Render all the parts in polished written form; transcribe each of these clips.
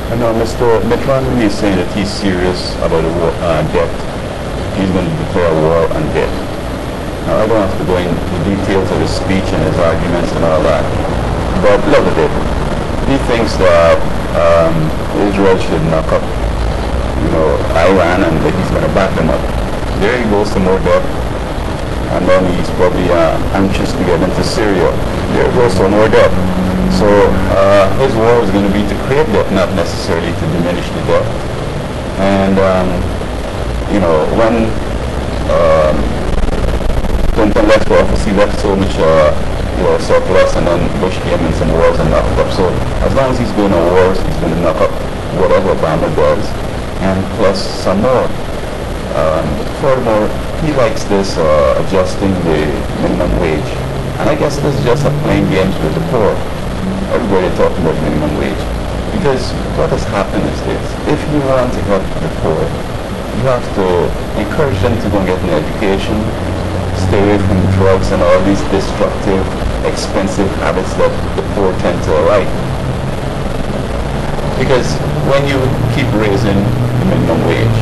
I know Mr. Mitt Romney is saying that he's serious about the war, debt. He's going to declare war on debt. Now, I don't have to go into the details of his speech and his arguments and all that, but look at it. He thinks that Israel should knock up, Iran, and that he's going to back them up. There he goes to more debt, and then he's probably anxious to get into Syria. There goes to more debt. So his war is going to be to create debt, not necessarily to diminish the debt. And when Clinton left office, he left so much surplus, and then Bush came in some wars and knocked up. So as long as he's going to wars, he's going to knock up whatever Obama does, and plus some more. Furthermore, he likes this adjusting the minimum wage. And I guess this is just a playing games with the poor. Everybody talking about minimum wage. Because what has happened is this: if you want to help the poor, you have to encourage them to go and get an education, stay away from drugs and all these destructive, expensive habits that the poor tend to like. Because when you keep raising the minimum wage,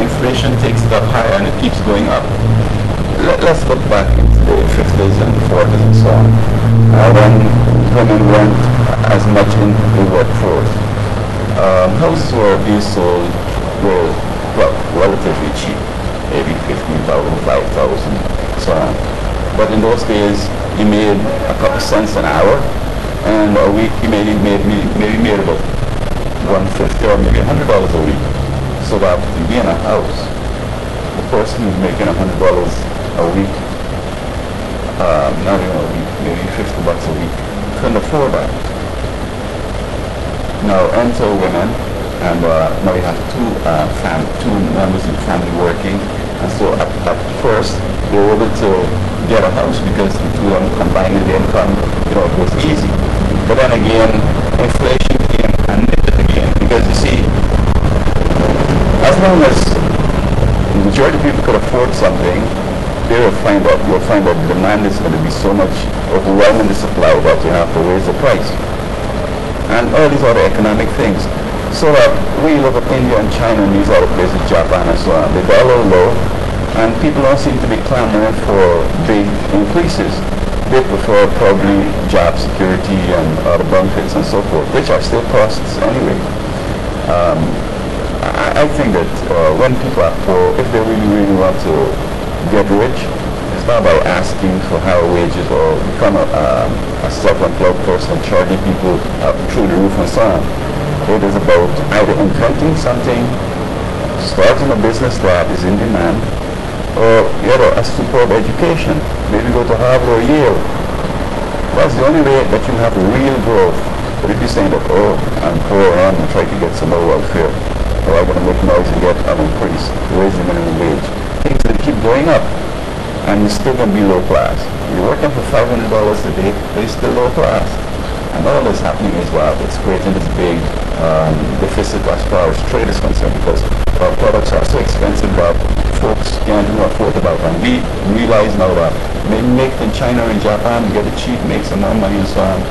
inflation takes it up higher and it keeps going up. Let's look back into the 50s and 40s and so on, when women weren't as much in the workforce. Houses were being sold were relatively cheap, maybe 15,000, 5,000, so on. But in those days, you made a couple cents an hour, and a week you maybe made about $150 or maybe $100 a week. So that to be in a house, the person who's making $100 a week, not even a week, maybe $50 a week, couldn't afford that. Now enter women, and now you have two members of the family working, and so at first they were able to get a house because the two of them combining the income, it was easy. But then again, inflation came and nipped it again, because you see, as long as the majority of people could afford something, you'll find that the demand is going to be so much overwhelming the supply that you have to raise the price. And all these other economic things. So that we look at India and China and these other places, Japan and so on, the dollar low, and people don't seem to be clamoring for big increases. They prefer probably job security and other benefits and so forth, which are still costs anyway. I think that when people are poor, if they really, really want to get rich, it's not by asking for higher wages or become a self-employed person charging people through the roof and so on. It is about either inventing something, starting a business that is in demand, or a superb education. Maybe go to Harvard or Yale. That's the only way that you have real growth. But if you're saying that, I'm poor and I'm trying to get some more welfare, or I'm going to make noise and get an increase, raise the minimum wage, things will keep going up, and you're still going to be low class. You're working for $500 a day, but you're still low class. And all that's happening is, it's creating this big deficit as far as trade is concerned, because our products are so expensive that folks can't afford to buy them. We realize now that maybe make it in China or in Japan, get it cheap, make some more money and so on.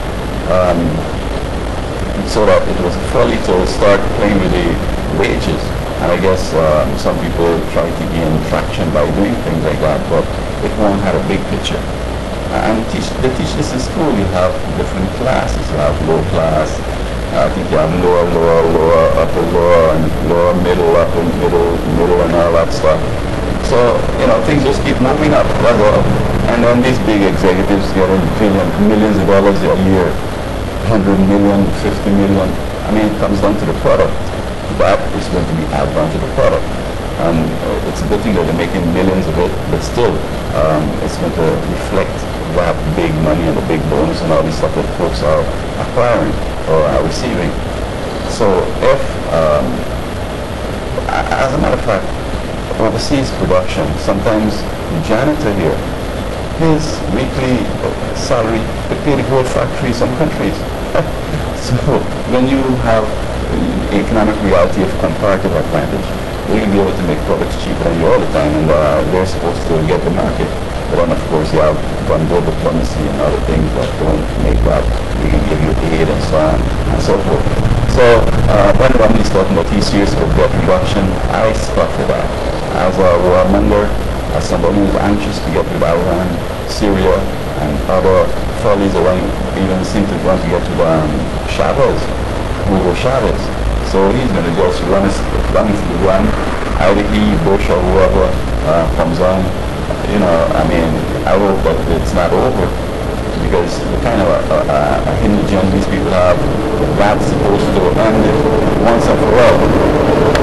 So that it was folly to start playing with the wages. And I guess some people try to gain traction by doing things like that, but it won't have a big picture. And they teach this in school. You have different classes. You have low class. I think you have lower, upper lower, and lower, middle, upper, middle, and all that stuff. So, things just keep moving up. That's all. And then these big executives getting millions of dollars a year, 100 million, 50 million. I mean, it comes down to the product. That is going to be added onto the product. And it's a good thing that they're making millions of it, but still, it's going to reflect that big money and the big bonus and all this stuff that folks are acquiring or are receiving. So if, as a matter of fact, overseas production, sometimes the janitor here, his weekly salary, they pay the whole factory in some countries. So when you have economic reality of comparative advantage, you're going to be able to make products cheaper than you all the time, and they're supposed to get the market. But then of course you have bundle diplomacy and other things that don't make that. We can give you aid and so on and so forth. So when Romney's talking about he's serious about debt reduction, I stuck to that. As a warmonger, as somebody who's anxious to get to Iran, Syria, and other follies around, even seem to want to get to Chavez, Hugo Chavez. So he's going to just run into the run. Either he, Bush, or whoever comes on. I mean, I hope that it's not over, because the kind of a hidden agenda these people have, that's supposed to end it once and for all.